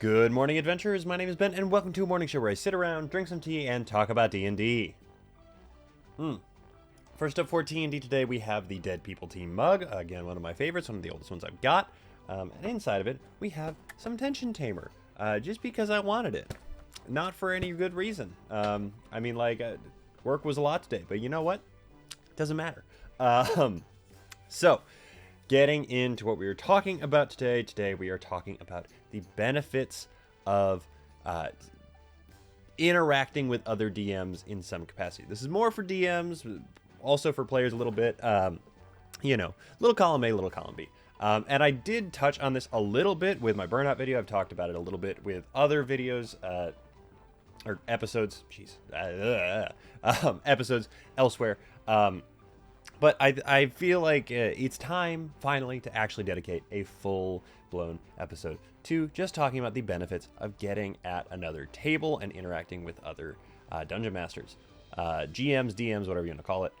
Good morning, adventurers. My name is Ben, and welcome to a morning show where I sit around, drink some tea, and talk about D&D. First up for T&D today, we have the Dead People Team mug. Again, one of my favorites, one of the oldest ones I've got. And inside of it, we have some Tension Tamer, just because I wanted it. Not for any good reason. Work was a lot today, but you know what? Doesn't matter. So, getting into what we were talking about today. Today we are talking about the benefits of interacting with other DMs in some capacity. This is more for DMs, also for players a little bit. Little column A, little column B. And I did touch on this a little bit with my Burnout video. I've talked about it a little bit with other videos, or episodes. Episodes elsewhere. But I feel like it's time, finally, to actually dedicate a full-blown episode to just talking about the benefits of getting at another table and interacting with other Dungeon Masters. GMs, DMs, whatever you want to call it,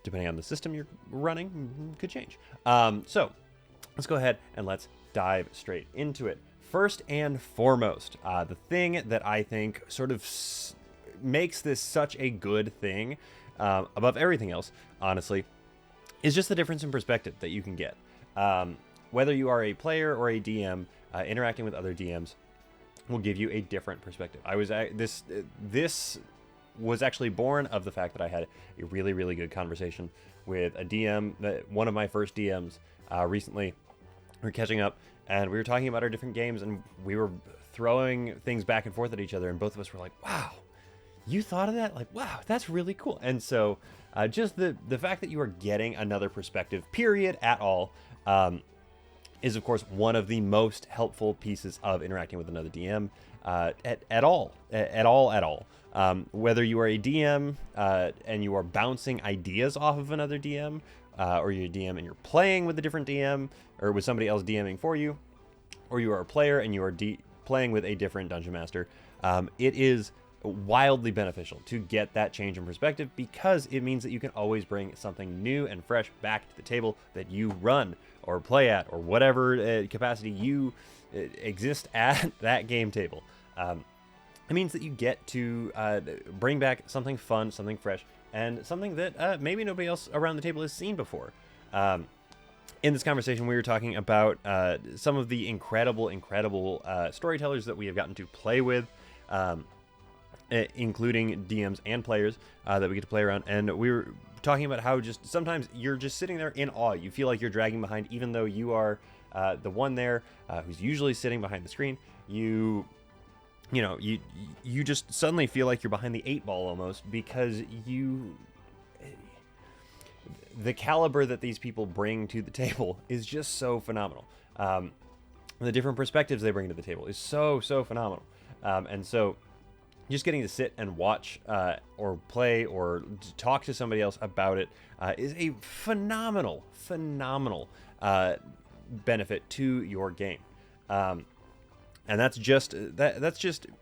depending on the system you're running, could change. So, let's go ahead and let's dive straight into it. First and foremost, the thing that I think sort of makes this such a good thing, above everything else, honestly, is just the difference in perspective that you can get. Whether you are a player or a DM, interacting with other DMs will give you a different perspective. This was actually born of the fact that I had a really, really good conversation with a DM, one of my first DMs, recently. We were catching up, and we were talking about our different games, and we were throwing things back and forth at each other, and both of us were like, wow, you thought of that? Like, wow, that's really cool. And so just the fact that you are getting another perspective, period, at all, is, of course, one of the most helpful pieces of interacting with another DM at all. Whether you are a DM and you are bouncing ideas off of another DM, or you're a DM and you're playing with a different DM, or with somebody else DMing for you, or you are a player and you are playing with a different Dungeon Master, it is wildly beneficial to get that change in perspective, because it means that you can always bring something new and fresh back to the table that you run or play at, or whatever capacity you exist at that game table. It means that you get to bring back something fun, something fresh, and something that maybe nobody else around the table has seen before. In this conversation, we were talking about some of the incredible storytellers that we have gotten to play with, including DMs and players that we get to play around. And we were talking about how just sometimes you're just sitting there in awe. You feel like you're dragging behind, even though you are the one there who's usually sitting behind the screen. You just suddenly feel like you're behind the 8-ball almost, because the caliber that these people bring to the table is just so phenomenal. The different perspectives they bring to the table is so phenomenal. And so just getting to sit and watch or play or talk to somebody else about it is a phenomenal benefit to your game. And that's just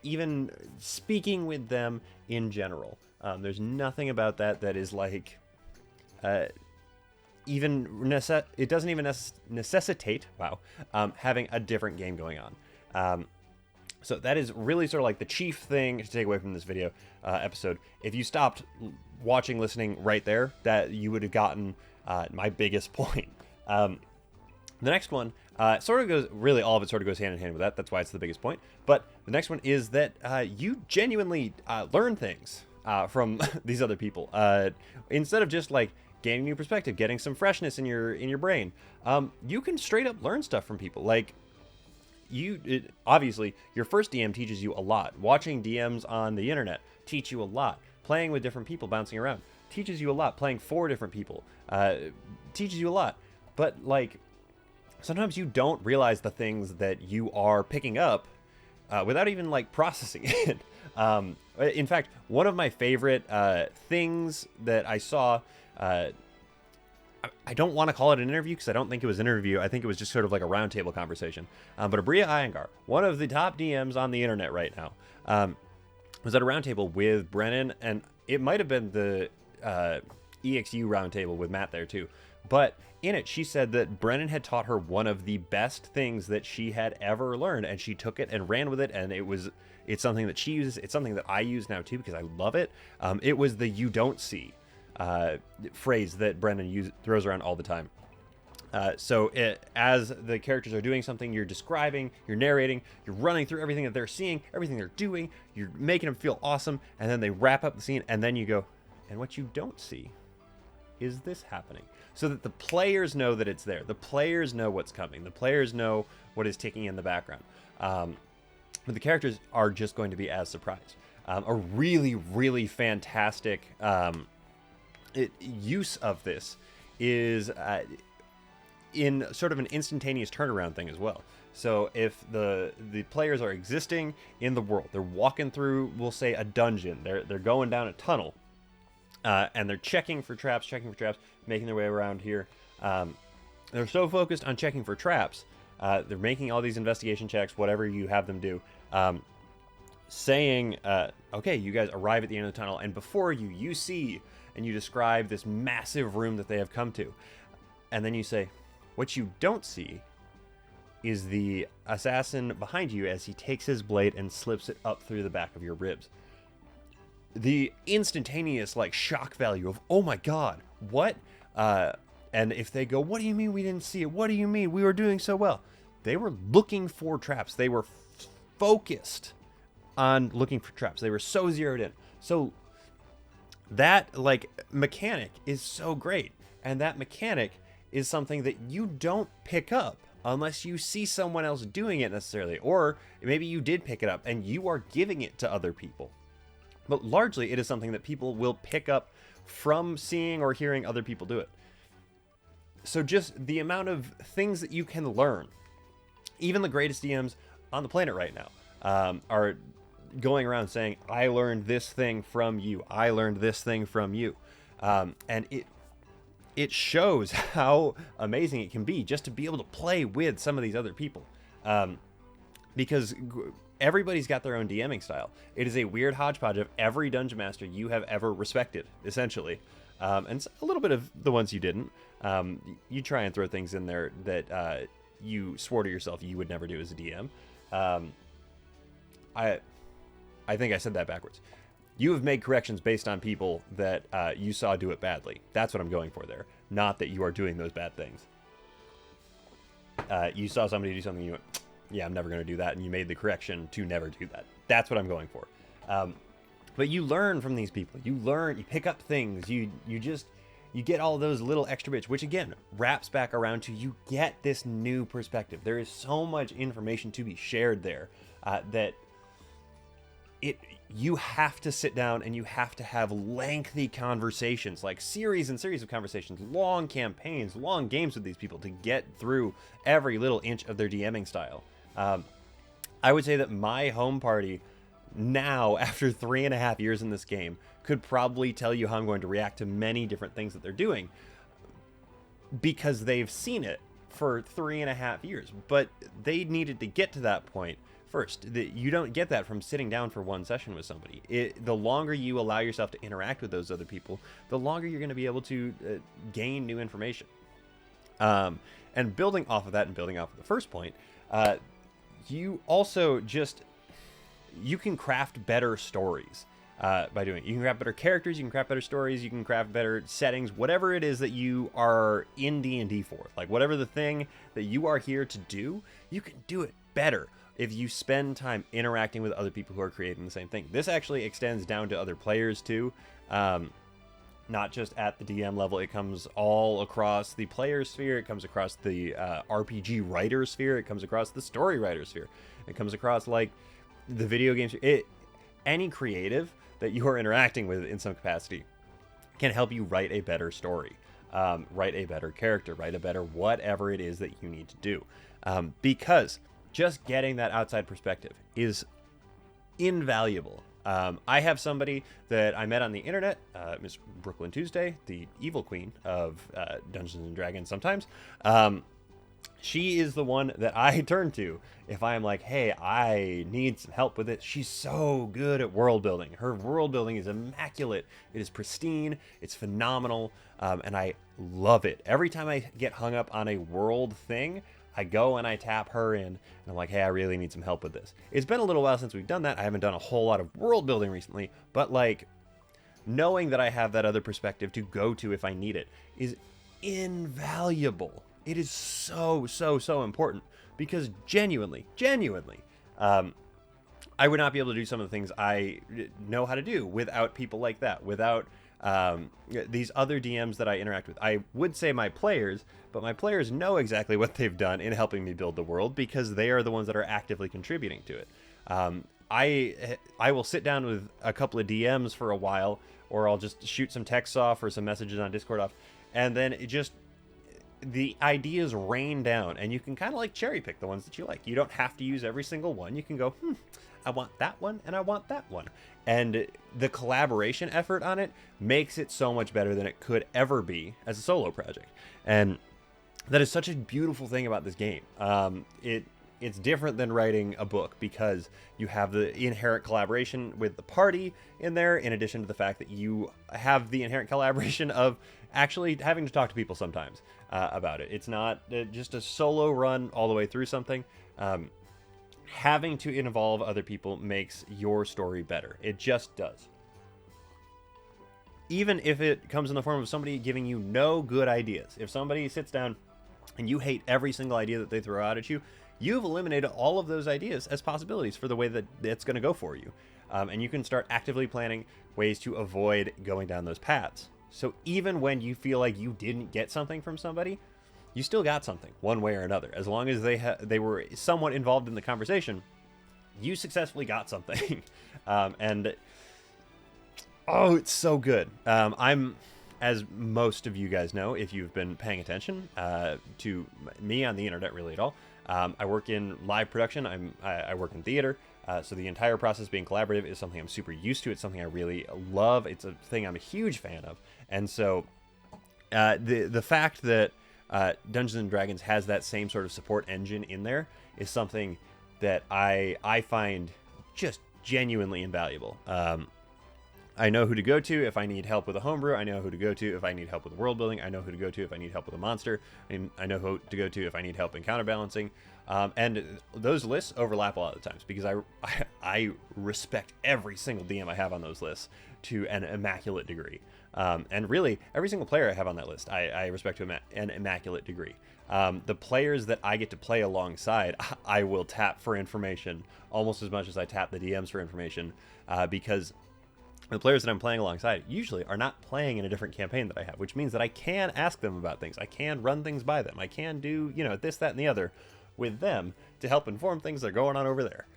even speaking with them in general. There's nothing about that is like it doesn't even necessitate having a different game going on. So that is really sort of like the chief thing to take away from this video episode. If you stopped watching, listening right there, that you would have gotten my biggest point. The next one sort of goes, really all of it sort of goes hand in hand with that. That's why it's the biggest point. But the next one is that you genuinely learn things from these other people. Instead of just like gaining new perspective, getting some freshness in your brain, you can straight up learn stuff from people. Like, obviously your first DM teaches you a lot. Watching DMs on the internet teach you a lot. Playing with different people, bouncing around, teaches you a lot. Playing for different people teaches you a lot. But like, sometimes you don't realize the things that you are picking up without even like processing it. In fact, one of my favorite things that I saw, I don't want to call it an interview because I don't think it was an interview. I think it was just sort of like a roundtable conversation. But Abria Iyengar, one of the top DMs on the internet right now, was at a roundtable with Brennan, and it might have been the EXU roundtable with Matt there too. But in it, she said that Brennan had taught her one of the best things that she had ever learned, and she took it and ran with it, and it's something that she uses. It's something that I use now too because I love it. It was the "you don't see" phrase that Brennan throws around all the time. As the characters are doing something, you're describing, you're narrating, you're running through everything that they're seeing, everything they're doing, you're making them feel awesome, and then they wrap up the scene, and then you go, and what you don't see is this happening. So that the players know that it's there. The players know what's coming. The players know what is ticking in the background. But the characters are just going to be as surprised. A really, really fantastic use of this is in sort of an instantaneous turnaround thing as well. So if the players are existing in the world, they're walking through, we'll say, a dungeon. They're going down a tunnel, and they're checking for traps, making their way around here. They're so focused on checking for traps, they're making all these investigation checks, whatever you have them do, saying, okay, you guys arrive at the end of the tunnel, and before you see, and you describe this massive room that they have come to. And then you say, what you don't see is the assassin behind you as he takes his blade and slips it up through the back of your ribs. The instantaneous shock value of, oh my god, what? And if they go, what do you mean we didn't see it? What do you mean we were doing so well? They were looking for traps. They were focused on looking for traps. They were so zeroed in. So that mechanic is so great, and that mechanic is something that you don't pick up unless you see someone else doing it necessarily, or maybe you did pick it up and you are giving it to other people. But largely it is something that people will pick up from seeing or hearing other people do it. So just the amount of things that you can learn, even the greatest DMs on the planet right now are going around saying, I learned this thing from you. I learned this thing from you. And it shows how amazing it can be just to be able to play with some of these other people. Because everybody's got their own DMing style. It is a weird hodgepodge of every Dungeon Master you have ever respected, essentially. And a little bit of the ones you didn't. You try and throw things in there that you swore to yourself you would never do as a DM. I think I said that backwards. You have made corrections based on people that you saw do it badly. That's what I'm going for there. Not that you are doing those bad things. You saw somebody do something, you went, yeah, I'm never going to do that, and you made the correction to never do that. That's what I'm going for. But you learn from these people. You learn, you pick up things. You get all those little extra bits, which again wraps back around to you get this new perspective. There is so much information to be shared there that you have to sit down and you have to have lengthy conversations, like series and series of conversations, long campaigns, long games with these people to get through every little inch of their DMing style. I would say that my home party now, after 3.5 years in this game, could probably tell you how I'm going to react to many different things that they're doing because they've seen it for 3.5 years. But they needed to get to that point first. You don't get that from sitting down for one session with somebody. The longer you allow yourself to interact with those other people, the longer you're going to be able to gain new information. And building off of that and building off of the first point, you also you can craft better stories by doing it. You can craft better characters, you can craft better stories, you can craft better settings, whatever it is that you are in D&D for. Like whatever the thing that you are here to do, you can do it better if you spend time interacting with other people who are creating the same thing. This actually extends down to other players too. Not just at the DM level. It comes all across the player sphere. It comes across the RPG writer sphere. It comes across the story writer sphere. It comes across the video game sphere. Any creative that you are interacting with in some capacity can help you write a better story, write a better character, write a better whatever it is that you need to do. Because just getting that outside perspective is invaluable. I have somebody that I met on the internet, Miss Brooklyn Tuesday, the evil queen of Dungeons and Dragons sometimes. she is the one that I turn to if I'm like, hey, I need some help with it. She's so good at world building. Her world building is immaculate. It is pristine. It's phenomenal. And I love it. Every time I get hung up on a world thing, I go and I tap her in, and I'm like, hey, I really need some help with this. It's been a little while since we've done that. I haven't done a whole lot of world building recently, but like knowing that I have that other perspective to go to if I need it is invaluable. It is so, so, so important because genuinely, I would not be able to do some of the things I know how to do without people like that, without these other DMs that I interact with. I would say my players, but my players know exactly what they've done in helping me build the world because they are the ones that are actively contributing to it. I will sit down with a couple of DMs for a while, or I'll just shoot some texts off or some messages on Discord off, and then it just the ideas rain down, and you can kind of like cherry pick the ones that you like. You don't have to use every single one. You can go, I want that one and I want that one. And the collaboration effort on it makes it so much better than it could ever be as a solo project. And that is such a beautiful thing about this game. It's different than writing a book because you have the inherent collaboration with the party in there, in addition to the fact that you have the inherent collaboration of actually having to talk to people sometimes about it. It's not just a solo run all the way through something. Having to involve other people makes your story better. It just does. Even if it comes in the form of somebody giving you no good ideas. If somebody sits down and you hate every single idea that they throw out at you, you've eliminated all of those ideas as possibilities for the way that it's going to go for you. And you can start actively planning ways to avoid going down those paths. So even when you feel like you didn't get something from somebody, you still got something one way or another. As long as they were somewhat involved in the conversation, you successfully got something. And oh, it's so good. I'm, as most of you guys know, if you've been paying attention to me on the internet really at all, I work in live production. I work in theater. So the entire process being collaborative is something I'm super used to. It's something I really love. It's a thing I'm a huge fan of. And so the fact that Dungeons and Dragons has that same sort of support engine in there is something that I find just genuinely invaluable. I know who to go to if I need help with a homebrew. I know who to go to if I need help with world building. I know who to go to if I need help with a monster. And I know who to go to if I need help in counterbalancing. And those lists overlap a lot of the times because I respect every single DM I have on those lists to an immaculate degree. And really, every single player I have on that list, I respect to an immaculate degree. The players that I get to play alongside, I will tap for information almost as much as I tap the DMs for information because the players that I'm playing alongside usually are not playing in a different campaign that I have, which means that I can ask them about things. I can run things by them. I can do, this, that, and the other with them to help inform things that are going on over there.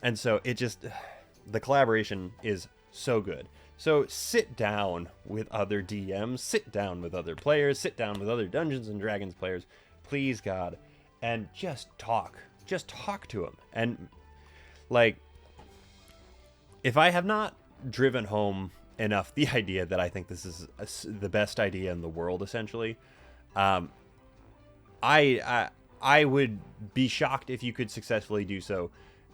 And so the collaboration is so good. So sit down with other DMs, sit down with other players, sit down with other Dungeons and Dragons players, please God, and just talk to them. And like, if I have not driven home enough the idea that I think this is the best idea in the world, essentially, I would be shocked if you could successfully do so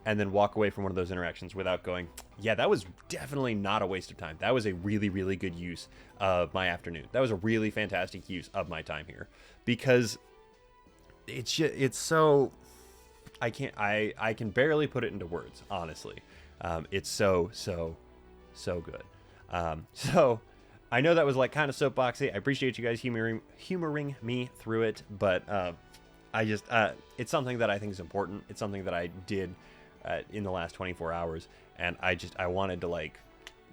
and then walk away from one of those interactions without going, yeah, that was definitely not a waste of time. That was a really, really good use of my afternoon. That was a really fantastic use of my time here. Because it's so, I can barely put it into words, honestly. It's so good. So I know that was like kind of soapboxy. I appreciate you guys humoring me through it, but it's something that I think is important. It's something that I did in the last 24 hours, and I wanted to like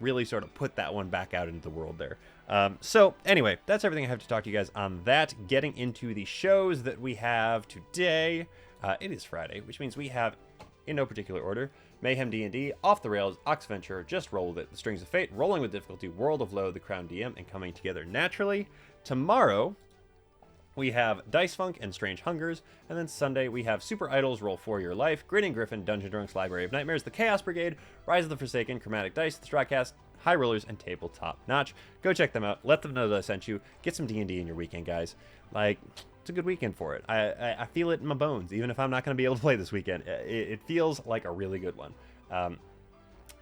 really sort of put that one back out into the world there. So anyway, that's everything I have to talk to you guys on that. Getting into the shows that we have today. It is Friday, which means we have, in no particular order, Mayhem D&D, Off the Rails, Oxventure, Just Roll With It, The Strings of Fate, Rolling with Difficulty, World of Low, The Crown DM, and Coming Together Naturally. Tomorrow, we have Dice Funk and Strange Hungers, and then Sunday we have Super Idols, Roll For Your Life, Grinning Griffin, Dungeon Drunks, Library of Nightmares, The Chaos Brigade, Rise of the Forsaken, Chromatic Dice, The Stratcast, High Rollers, and Tabletop Notch. Go check them out. Let them know that I sent you. Get some D&D in your weekend, guys. Like, it's a good weekend for it. I feel it in my bones, even if I'm not going to be able to play this weekend. It feels like a really good one.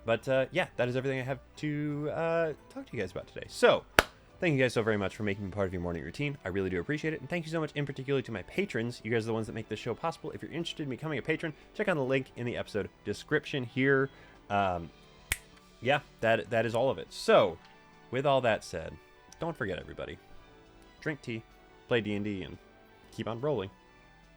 But yeah, that is everything I have to talk to you guys about today. So, thank you guys so very much for making me part of your morning routine. I really do appreciate it. And thank you so much in particular to my patrons. You guys are the ones that make this show possible. If you're interested in becoming a patron, check out the link in the episode description here. Yeah, that is all of it. So, with all that said, don't forget, everybody, drink tea, play D&D, and keep on rolling.